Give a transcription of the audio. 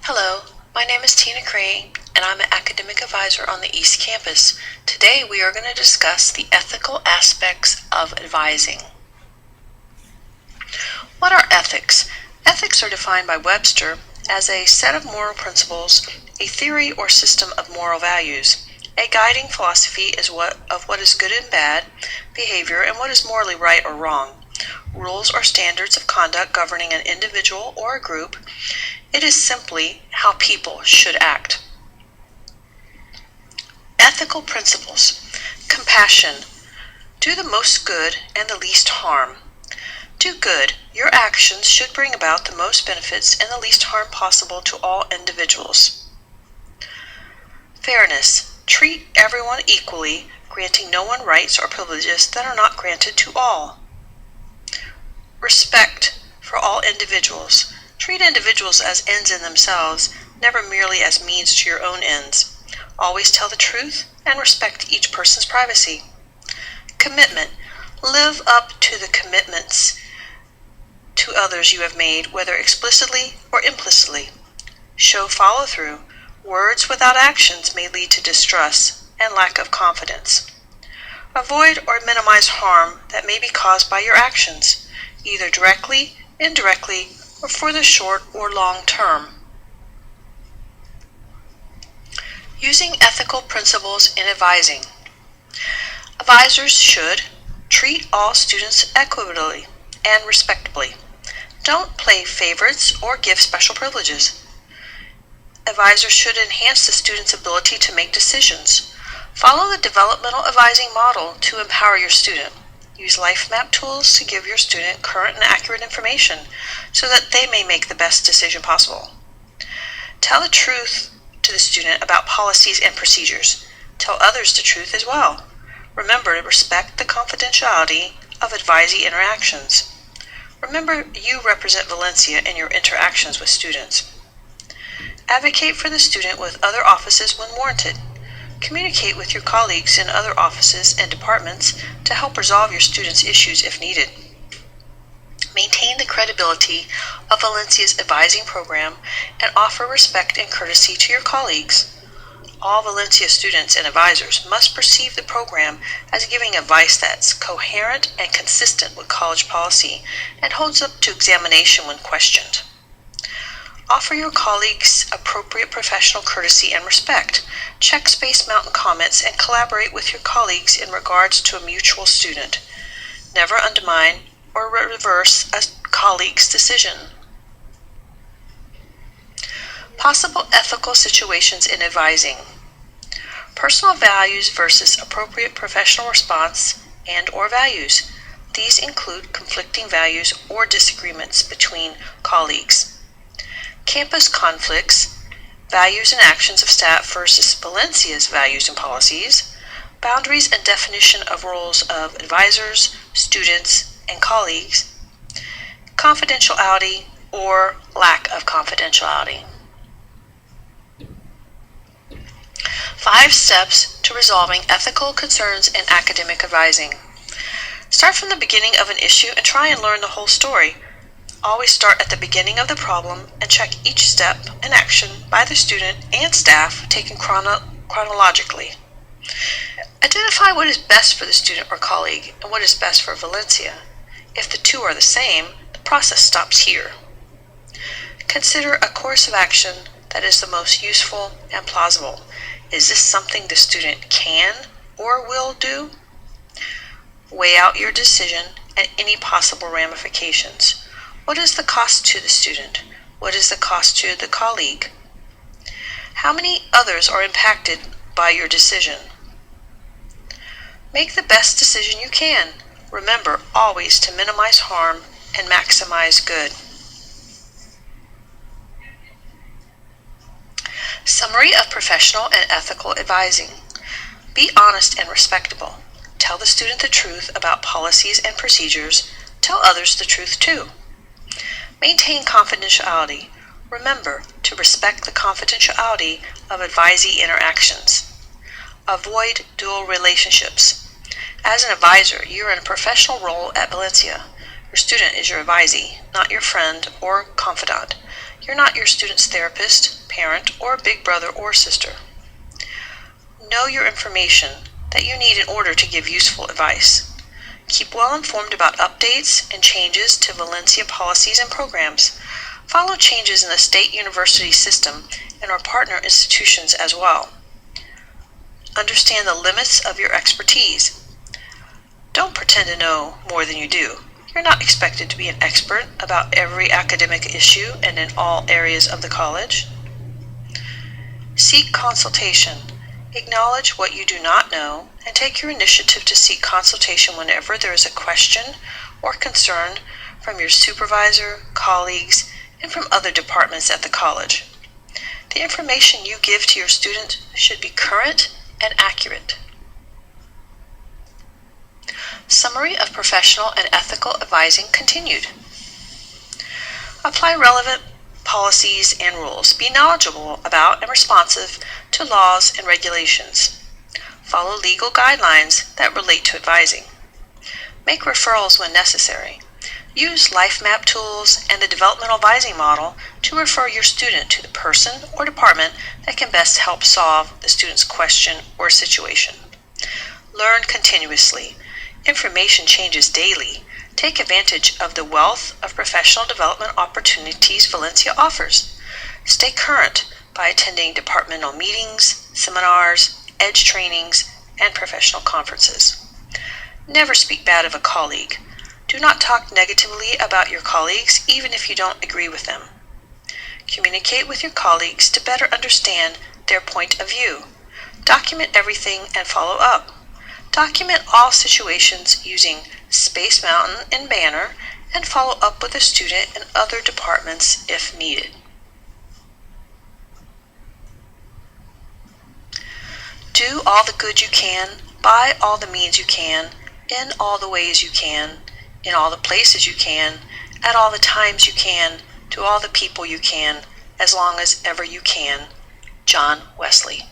Hello, my name is Tina Crane, and I'm an academic advisor on the East Campus. Today we are going to discuss the ethical aspects of advising. What are ethics? Ethics are defined by Webster as a set of moral principles, a theory or system of moral values. A guiding philosophy of what is good and bad behavior and what is morally right or wrong. Rules or standards of conduct governing an individual or a group. It is simply how people should act. Ethical principles. Compassion. Do the most good and the least harm. Do good. Your actions should bring about the most benefits and the least harm possible to all individuals. Fairness. Treat everyone equally, granting no one rights or privileges that are not granted to all. Respect for all individuals. Treat individuals as ends in themselves, never merely as means to your own ends. Always tell the truth and respect each person's privacy. Commitment. Live up to the commitments to others you have made, whether explicitly or implicitly. Show follow-through. Words without actions may lead to distrust and lack of confidence. Avoid or minimize harm that may be caused by your actions, either directly, indirectly, or for the short or long term. Using ethical principles in advising. Advisors should treat all students equitably and respectably. Don't play favorites or give special privileges. Advisors should enhance the student's ability to make decisions. Follow the developmental advising model to empower your student. Use life map tools to give your student current and accurate information so that they may make the best decision possible. Tell the truth to the student about policies and procedures. Tell others the truth as well. Remember to respect the confidentiality of advisee interactions. Remember, you represent Valencia in your interactions with students. Advocate for the student with other offices when warranted. Communicate with your colleagues in other offices and departments to help resolve your students' issues if needed. Maintain the credibility of Valencia's advising program and offer respect and courtesy to your colleagues. All Valencia students and advisors must perceive the program as giving advice that's coherent and consistent with college policy and holds up to examination when questioned. Offer your colleagues appropriate professional courtesy and respect. Check Space Mountain comments and collaborate with your colleagues in regards to a mutual student. Never undermine or reverse a colleague's decision. Possible ethical situations in advising. Personal values versus appropriate professional response and/or values. These include conflicting values or disagreements between colleagues. Campus conflicts, values and actions of staff versus Valencia's values and policies, boundaries and definition of roles of advisors, students, and colleagues, confidentiality or lack of confidentiality. 5 steps to resolving ethical concerns in academic advising. Start from the beginning of an issue and try and learn the whole story. Always start at the beginning of the problem and check each step and action by the student and staff taken chronologically. Identify what is best for the student or colleague and what is best for Valencia. If the two are the same, the process stops here. Consider a course of action that is the most useful and plausible. Is this something the student can or will do? Weigh out your decision and any possible ramifications. What is the cost to the student? What is the cost to the colleague? How many others are impacted by your decision? Make the best decision you can. Remember always to minimize harm and maximize good. Summary of professional and ethical advising. Be honest and respectable. Tell the student the truth about policies and procedures. Tell others the truth too. Maintain confidentiality. Remember to respect the confidentiality of advisee interactions. Avoid dual relationships. As an advisor, you are in a professional role at Valencia. Your student is your advisee, not your friend or confidant. You're not your student's therapist, parent, or big brother or sister. Know your information that you need in order to give useful advice. Keep well informed about updates and changes to Valencia policies and programs. Follow changes in the state university system and our partner institutions as well. Understand the limits of your expertise. Don't pretend to know more than you do. You're not expected to be an expert about every academic issue and in all areas of the college. Seek consultation. Acknowledge what you do not know and take your initiative to seek consultation whenever there is a question or concern from your supervisor, colleagues, and from other departments at the college. The information you give to your student should be current and accurate. Summary of professional and ethical advising continued. Apply relevant policies and rules. Be knowledgeable about and responsive to laws and regulations. Follow legal guidelines that relate to advising. Make referrals when necessary. Use LifeMap tools and the developmental advising model to refer your student to the person or department that can best help solve the student's question or situation. Learn continuously. Information changes daily. Take advantage of the wealth of professional development opportunities Valencia offers. Stay current by attending departmental meetings, seminars, EDGE trainings, and professional conferences. Never speak bad of a colleague. Do not talk negatively about your colleagues, even if you don't agree with them. Communicate with your colleagues to better understand their point of view. Document everything and follow up. Document all situations using Space Mountain and Banner and follow up with a student and other departments if needed. Do all the good you can, by all the means you can, in all the ways you can, in all the places you can, at all the times you can, to all the people you can, as long as ever you can. John Wesley.